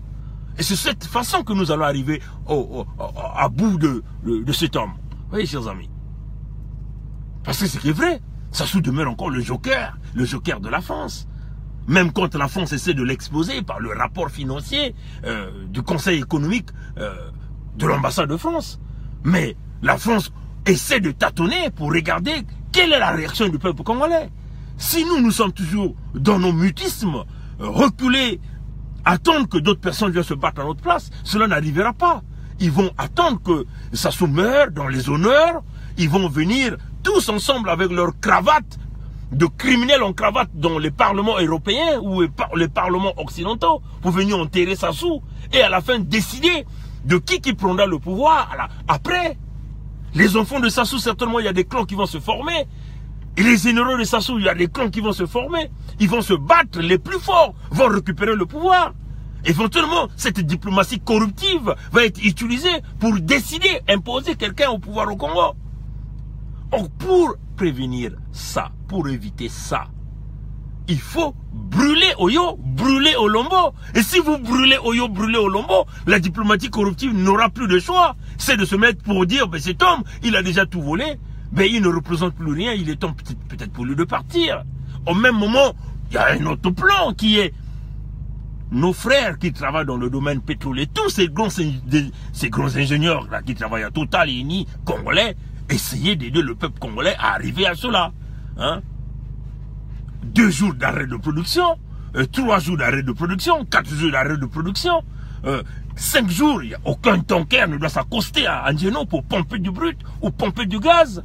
Speaker 1: Et c'est cette façon que nous allons arriver à bout de cet homme. Vous voyez, chers amis. Parce que c'est qui est vrai. Sassou demeure encore le joker de la France. Même quand la France essaie de l'exposer par le rapport financier du Conseil économique de l'ambassade de France. Mais la France essaie de tâtonner pour regarder quelle est la réaction du peuple congolais. Si nous sommes toujours dans nos mutismes, reculer, attendre que d'autres personnes viennent se battre à notre place, cela n'arrivera pas. Ils vont attendre que Sassou meure dans les honneurs, ils vont venir tous ensemble avec leurs cravates, de criminels en cravate dans les parlements européens ou les parlements occidentaux pour venir enterrer Sassou et à la fin décider de qui prendra le pouvoir après. Les enfants de Sassou, certainement, il y a des clans qui vont se former. Et les généraux de Sassou, il y a des clans qui vont se former. Ils vont se battre, les plus forts vont récupérer le pouvoir. Éventuellement, cette diplomatie corruptive va être utilisée pour décider, imposer quelqu'un au pouvoir au Congo. Or, pour prévenir ça, pour éviter ça, il faut brûler Oyo, brûler Olombo. Et si vous brûlez Oyo, brûlez Olombo, la diplomatie corruptive n'aura plus de choix. C'est de se mettre pour dire, ben, cet homme, il a déjà tout volé, ben, il ne représente plus rien, il est temps peut-être pour lui de partir. Au même moment, il y a un autre plan qui est nos frères qui travaillent dans le domaine pétrolier, tous ces grands ingénieurs là, qui travaillent à Total et Eni, congolais, essayer d'aider le peuple congolais à arriver à cela. Hein? 2 jours d'arrêt de production, 3 jours d'arrêt de production, 4 jours d'arrêt de production, 5 jours, il n'y a aucun tanker ne doit s'accoster à Ngeno pour pomper du brut ou pomper du gaz.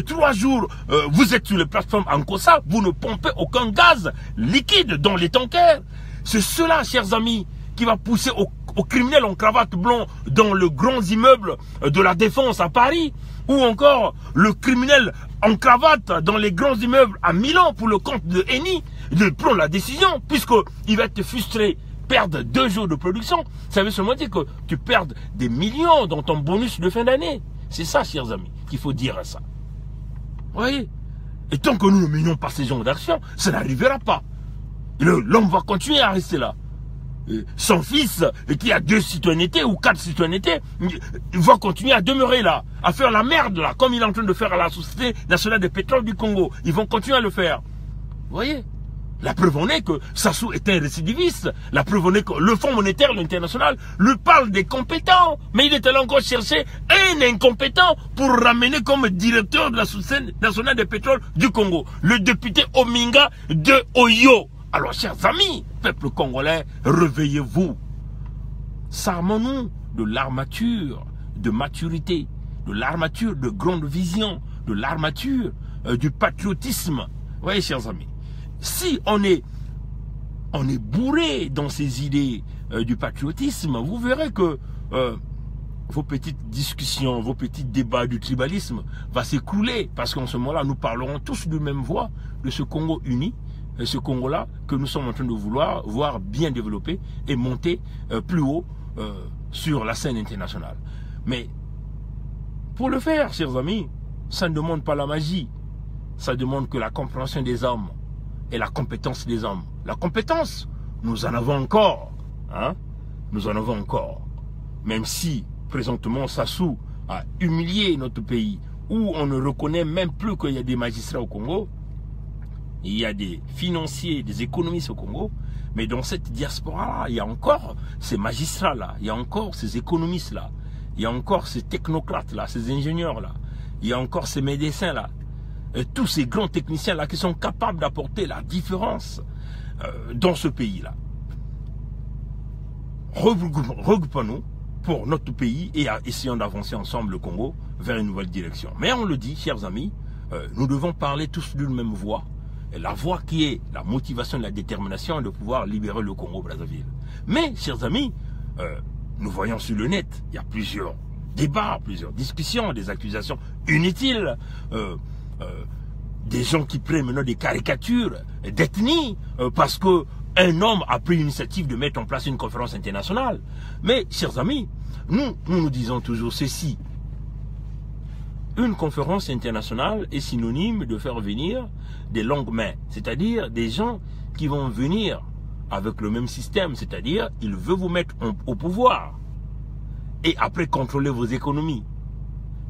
Speaker 1: 3 jours, vous êtes sur les plateformes Ankosa, vous ne pompez aucun gaz liquide dans les tankers. C'est cela, chers amis, qui va pousser aux criminels en cravate blanc dans le grand immeuble de la Défense à Paris, ou encore le criminel en cravate dans les grands immeubles à Milan pour le compte de Eni de prendre la décision, puisqu'il va être frustré, perdre 2 jours de production. Ça veut seulement dire que tu perds des millions dans ton bonus de fin d'année. C'est ça, chers amis, qu'il faut dire à ça. Vous voyez? Et tant que nous ne menons pas ces genres d'action, ça n'arrivera pas. L'homme va continuer à rester là. Son fils, qui a 2 citoyennetés ou 4 citoyennetés, va continuer à demeurer là, à faire la merde là, comme il est en train de faire à la Société nationale des pétroles du Congo. Ils vont continuer à le faire. Vous voyez? La preuve en est que Sassou est un récidiviste. La preuve en est que le Fonds monétaire international lui parle des compétents. Mais il est allé encore chercher un incompétent pour ramener comme directeur de la Société nationale des pétroles du Congo, le député Ominga de Oyo. Alors, chers amis, peuple congolais, réveillez-vous. S'armons-nous de l'armature de maturité, de l'armature de grande vision, de l'armature du patriotisme. Vous voyez, chers amis, si on est bourré dans ces idées du patriotisme, vous verrez que vos petites discussions, vos petits débats du tribalisme vont s'écrouler, parce qu'en ce moment-là, nous parlerons tous de même voix de ce Congo uni, ce Congo-là que nous sommes en train de vouloir voir bien développé et monter plus haut sur la scène internationale. Mais pour le faire, chers amis, ça ne demande pas la magie, ça demande que la compréhension des hommes et la compétence des hommes. La compétence, nous en avons encore, hein, nous en avons encore. Même si, présentement, Sassou a humilié notre pays, où on ne reconnaît même plus qu'il y a des magistrats au Congo, il y a des financiers, des économistes au Congo, mais dans cette diaspora-là, il y a encore ces magistrats-là, il y a encore ces économistes-là, il y a encore ces technocrates-là, ces ingénieurs-là, il y a encore ces médecins-là, et tous ces grands techniciens-là qui sont capables d'apporter la différence dans ce pays-là. Regroupons-nous pour notre pays et essayons d'avancer ensemble le Congo vers une nouvelle direction. Mais on le dit, chers amis, nous devons parler tous d'une même voix, la voix qui est la motivation et la détermination de pouvoir libérer le Congo-Brazzaville. Mais, chers amis, nous voyons sur le net, il y a plusieurs débats, plusieurs discussions, des accusations inutiles, des gens qui prennent maintenant des caricatures d'ethnie parce que un homme a pris l'initiative de mettre en place une conférence internationale. Mais, chers amis, nous disons toujours ceci. Une conférence internationale est synonyme de faire venir des longues mains, c'est-à-dire des gens qui vont venir avec le même système, c'est-à-dire il veut vous mettre au pouvoir et après contrôler vos économies.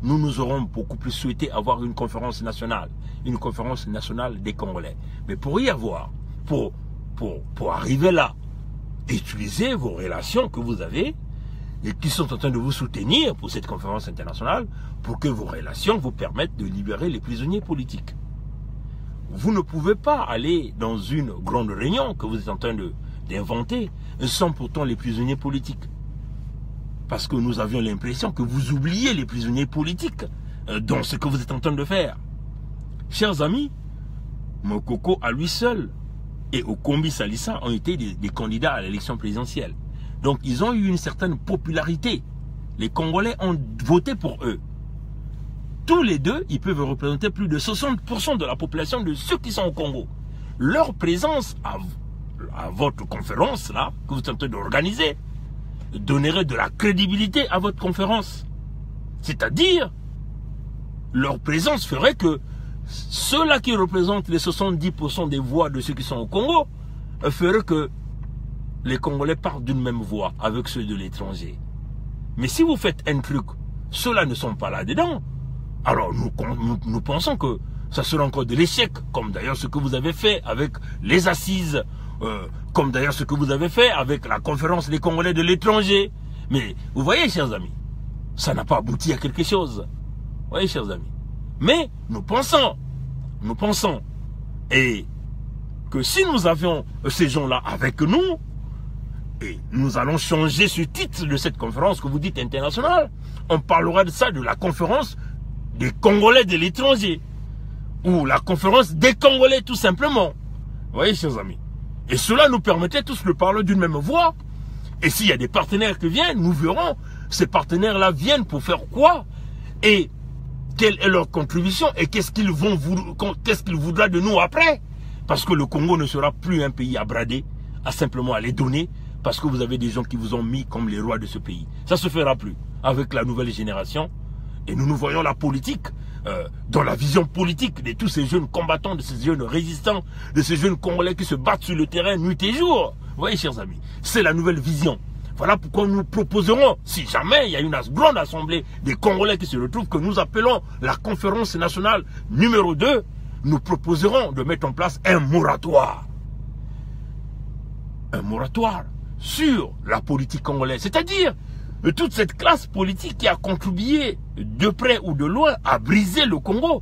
Speaker 1: Nous aurons beaucoup plus souhaité avoir une conférence nationale des Congolais. Mais pour y avoir, pour arriver là, utilisez vos relations que vous avez et qui sont en train de vous soutenir pour cette conférence internationale pour que vos relations vous permettent de libérer les prisonniers politiques. Vous ne pouvez pas aller dans une grande réunion que vous êtes en train d'inventer sans pourtant les prisonniers politiques. Parce que nous avions l'impression que vous oubliez les prisonniers politiques dans ce que vous êtes en train de faire. Chers amis, Mokoko à lui seul et Okombi Salissa ont été des candidats à l'élection présidentielle. Donc ils ont eu une certaine popularité. Les Congolais ont voté pour eux. Tous les deux, ils peuvent représenter plus de 60% de la population de ceux qui sont au Congo. Leur présence à votre conférence, là, que vous êtes en train d'organiser, donnerait de la crédibilité à votre conférence. C'est-à-dire, leur présence ferait que ceux-là qui représentent les 70% des voix de ceux qui sont au Congo, ferait que les Congolais partent d'une même voix avec ceux de l'étranger. Mais si vous faites un truc, ceux-là ne sont pas là-dedans, alors nous pensons que ça sera encore de l'échec, comme d'ailleurs ce que vous avez fait avec les assises, comme d'ailleurs ce que vous avez fait avec la conférence des Congolais de l'étranger. Mais vous voyez, chers amis, ça n'a pas abouti à quelque chose. Vous voyez, chers amis. Mais nous pensons, et que si nous avions ces gens-là avec nous, et nous allons changer ce titre de cette conférence que vous dites internationale, on parlera de ça, de la conférence des Congolais de l'étranger, ou la conférence des Congolais tout simplement. Vous voyez, chers amis. Et cela nous permettait tous de parler d'une même voix. Et s'il y a des partenaires qui viennent, nous verrons, ces partenaires-là viennent pour faire quoi? Et quelle est leur contribution? Et qu'est-ce qu'ils voudraient de nous après? Parce que le Congo ne sera plus un pays à brader, à simplement à les donner, parce que vous avez des gens qui vous ont mis comme les rois de ce pays. Ça ne se fera plus avec la nouvelle génération. Et nous voyons la politique, dans la vision politique de tous ces jeunes combattants, de ces jeunes résistants, de ces jeunes Congolais qui se battent sur le terrain nuit et jour. Vous voyez, chers amis, c'est la nouvelle vision. Voilà pourquoi nous proposerons, si jamais il y a une grande assemblée des Congolais qui se retrouvent, que nous appelons la conférence nationale numéro 2, nous proposerons de mettre en place un moratoire. Un moratoire sur la politique congolaise, c'est-à-dire toute cette classe politique qui a contribué de près ou de loin à briser le Congo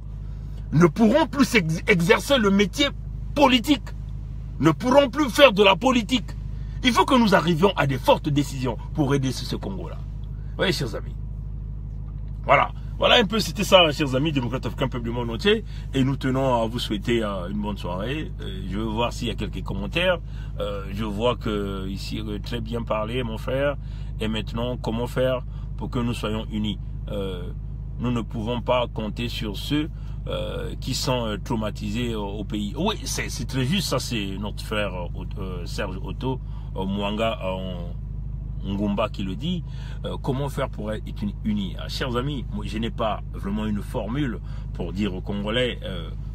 Speaker 1: ne pourront plus exercer le métier politique, ne pourront plus faire de la politique. Il faut que nous arrivions à des fortes décisions pour aider ce Congo-là. Vous voyez, chers amis. Voilà. Voilà un peu, c'était ça, chers amis, démocrates africains, peuple du monde entier. Et nous tenons à vous souhaiter une bonne soirée. Je veux voir s'il y a quelques commentaires. Je vois que ici, très bien parlé, mon frère. Et maintenant, comment faire pour que nous soyons unis? Nous ne pouvons pas compter sur ceux qui sont traumatisés au pays. Oui, c'est très juste, ça c'est notre frère Serge Otto Mwanga Ngumba qui le dit. Comment faire pour être unis? Chers amis, moi, je n'ai pas vraiment une formule pour dire aux Congolais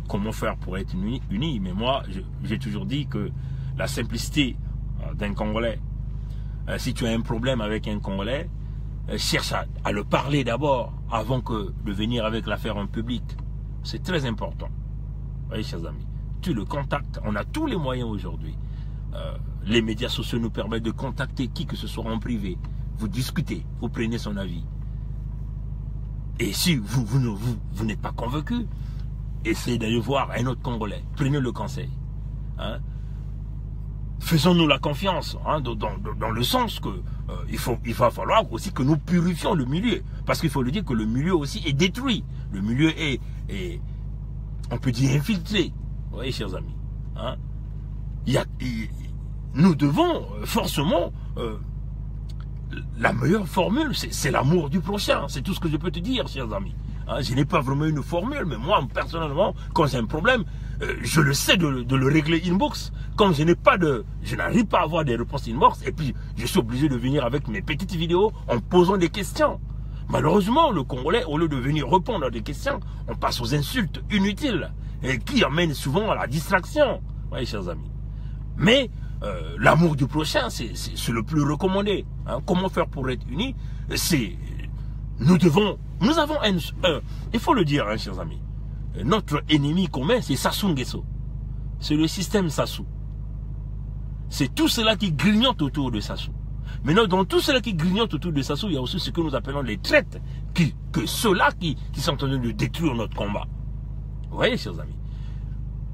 Speaker 1: comment faire pour être unis, mais moi j'ai toujours dit que la simplicité d'un Congolais, si tu as un problème avec un Congolais, cherche à le parler d'abord avant que de venir avec l'affaire en public. C'est très important. Vous voyez, chers amis, tu le contactes. On a tous les moyens aujourd'hui. Les médias sociaux nous permettent de contacter qui que ce soit en privé. Vous discutez, vous prenez son avis. Et si vous n'êtes pas convaincu, essayez d'aller voir un autre Congolais. Prenez le conseil. Hein? Faisons-nous la confiance, hein, dans le sens que il va falloir aussi que nous purifions le milieu. Parce qu'il faut le dire que le milieu aussi est détruit. Le milieu est on peut dire, infiltré. Vous voyez, chers amis. Hein? Nous devons forcément... la meilleure formule, c'est l'amour du prochain. C'est tout ce que je peux te dire, chers amis. Hein, je n'ai pas vraiment une formule, mais moi, personnellement, quand j'ai un problème, je le sais de le régler inbox. Comme je n'arrive pas à avoir des réponses inbox, et puis je suis obligé de venir avec mes petites vidéos en posant des questions. Malheureusement, le Congolais, au lieu de venir répondre à des questions, on passe aux insultes inutiles, et qui amènent souvent à la distraction. Vous voyez, chers amis. Mais l'amour du prochain, c'est le plus recommandé. Hein. Comment faire pour être unis? Nous avons il faut le dire, hein, chers amis, notre ennemi commun, c'est Sassou Nguesso. C'est le système Sassou. C'est tout cela qui grignote autour de Sassou. Maintenant, dans tout cela qui grignote autour de Sassou, il y a aussi ce que nous appelons les traites, ceux-là qui sont en train de détruire notre combat. Vous voyez, chers amis.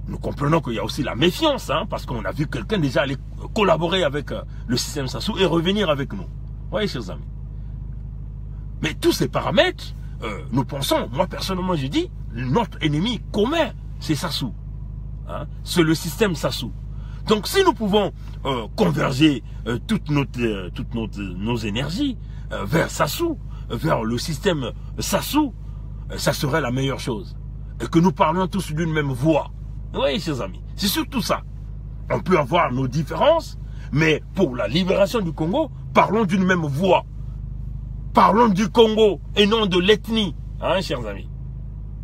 Speaker 1: Nous comprenons qu'il y a aussi la méfiance, hein, parce qu'on a vu quelqu'un déjà aller collaborer avec le système Sassou et revenir avec nous. Vous voyez, chers amis. Mais tous ces paramètres, nous pensons, moi personnellement je dis, notre ennemi commun, c'est Sassou. Hein, c'est le système Sassou. Donc si nous pouvons converger toutes nos énergies vers Sassou, vers le système Sassou, ça serait la meilleure chose. Et que nous parlions tous d'une même voix. Oui, chers amis, c'est surtout ça. On peut avoir nos différences, mais pour la libération du Congo, parlons d'une même voix. Parlons du Congo et non de l'ethnie, hein, chers amis.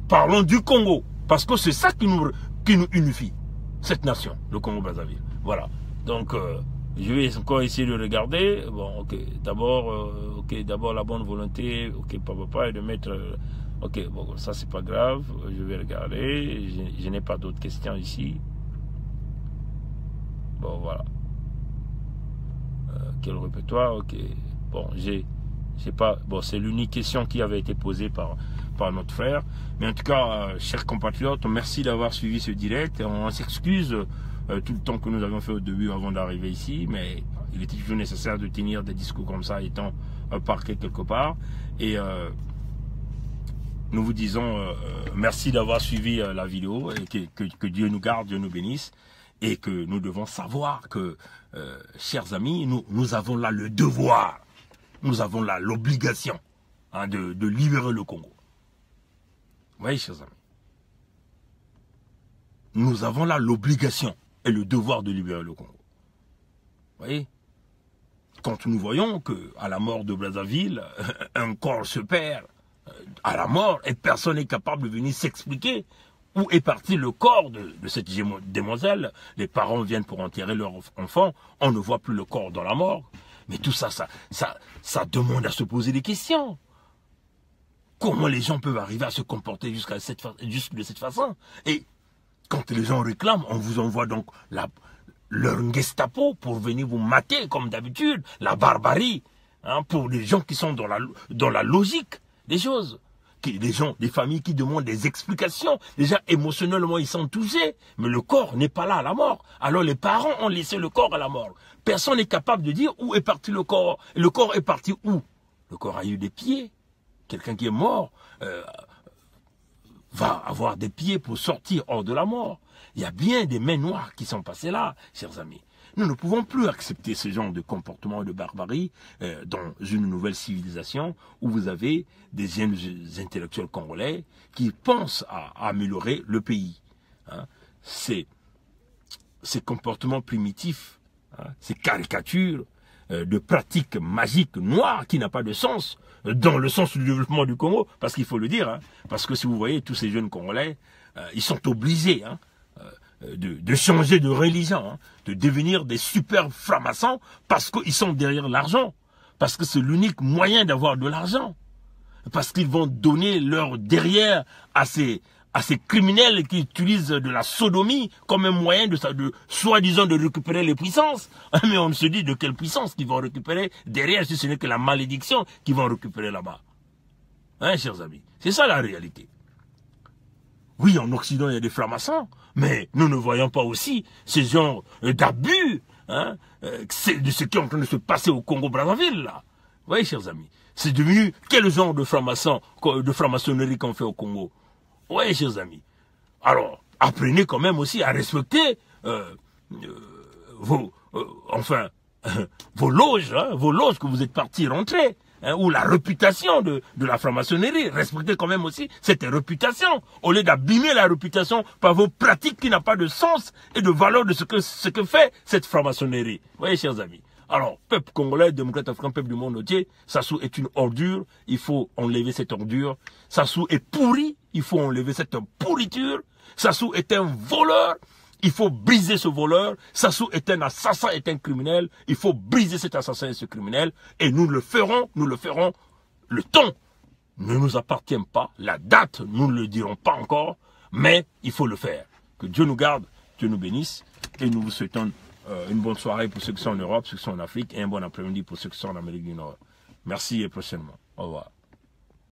Speaker 1: Parlons du Congo, parce que c'est ça qui nous unifie, cette nation, le Congo-Brazzaville. Voilà. Donc, je vais encore essayer de regarder. Bon, ok. D'abord la bonne volonté, ok, papa, et de mettre. Ok, bon, ça c'est pas grave. Je vais regarder. Je n'ai pas d'autres questions ici. Bon, voilà. Quel répertoire? Ok. Bon, j'ai pas. Bon, c'est l'unique question qui avait été posée par notre frère. Mais en tout cas, chers compatriotes, merci d'avoir suivi ce direct. On s'excuse tout le temps que nous avions fait au début avant d'arriver ici, mais il était toujours nécessaire de tenir des discours comme ça, étant parqué quelque part. Et nous vous disons merci d'avoir suivi la vidéo, et que Dieu nous garde, Dieu nous bénisse, et que nous devons savoir que, chers amis, nous avons là le devoir, nous avons là l'obligation, hein, de libérer le Congo. Vous voyez, chers amis, nous avons là l'obligation et le devoir de libérer le Congo. Vous voyez, quand nous voyons qu'à la mort de Brazzaville, un corps se perd à la mort et personne n'est capable de venir s'expliquer où est parti le corps de cette demoiselle. Les parents viennent pour enterrer leur enfant, on ne voit plus le corps dans la morgue. Mais tout ça, ça demande à se poser des questions. Comment les gens peuvent arriver à se comporter juste de cette façon? Et quand les gens réclament, on vous envoie donc leur Gestapo pour venir vous mater comme d'habitude, la barbarie, hein, pour les gens qui sont dans la logique des choses. Des familles qui demandent des explications. Déjà, émotionnellement, ils sont touchés, mais le corps n'est pas là à la mort. Alors les parents ont laissé le corps à la mort. Personne n'est capable de dire où est parti le corps. Le corps est parti où? Le corps a eu des pieds. Quelqu'un qui est mort va avoir des pieds pour sortir hors de la mort. Il y a bien des mains noires qui sont passées là, chers amis. Nous ne pouvons plus accepter ce genre de comportement de barbarie dans une nouvelle civilisation où vous avez des jeunes intellectuels congolais qui pensent à améliorer le pays. Hein. Ces comportements primitifs, hein, ces caricatures de pratiques magiques noires qui n'ont pas de sens dans le sens du développement du Congo, parce qu'il faut le dire, hein, parce que si vous voyez tous ces jeunes Congolais, ils sont obligés, hein, de changer de religion, hein, de devenir des super francs-maçons parce qu'ils sont derrière l'argent, parce que c'est l'unique moyen d'avoir de l'argent, parce qu'ils vont donner leur derrière à ces criminels qui utilisent de la sodomie comme un moyen de soi-disant de récupérer les puissances. Mais on se dit de quelle puissance qu'ils vont récupérer derrière si ce n'est que la malédiction qu'ils vont récupérer là-bas. Hein, chers amis, c'est ça la réalité. Oui, en Occident, il y a des francs-maçons, mais nous ne voyons pas aussi ce genre d'abus, hein, de ce qui est en train de se passer au Congo-Brazzaville, là. Vous voyez, chers amis, c'est devenu quel genre de franc-maçonnerie qu'on fait au Congo? Vous voyez, chers amis. Alors, apprenez quand même aussi à respecter vos loges, hein, vos loges que vous êtes partis rentrer. Hein, ou la réputation de la franc-maçonnerie. Respectez quand même aussi cette réputation, au lieu d'abîmer la réputation par vos pratiques qui n'ont pas de sens et de valeur de ce que fait cette franc-maçonnerie. Vous voyez, chers amis. Alors, peuple congolais, démocrate africain, peuple du monde entier, Sassou est une ordure, il faut enlever cette ordure. Sassou est pourri, il faut enlever cette pourriture. Sassou est un voleur, il faut briser ce voleur. Sassou est un assassin, est un criminel. Il faut briser cet assassin et ce criminel. Et nous le ferons, nous le ferons. Le temps ne nous appartient pas. La date, nous ne le dirons pas encore. Mais il faut le faire. Que Dieu nous garde, Dieu nous bénisse. Et nous vous souhaitons une bonne soirée pour ceux qui sont en Europe, ceux qui sont en Afrique. Et un bon après-midi pour ceux qui sont en Amérique du Nord. Merci et prochainement. Au revoir.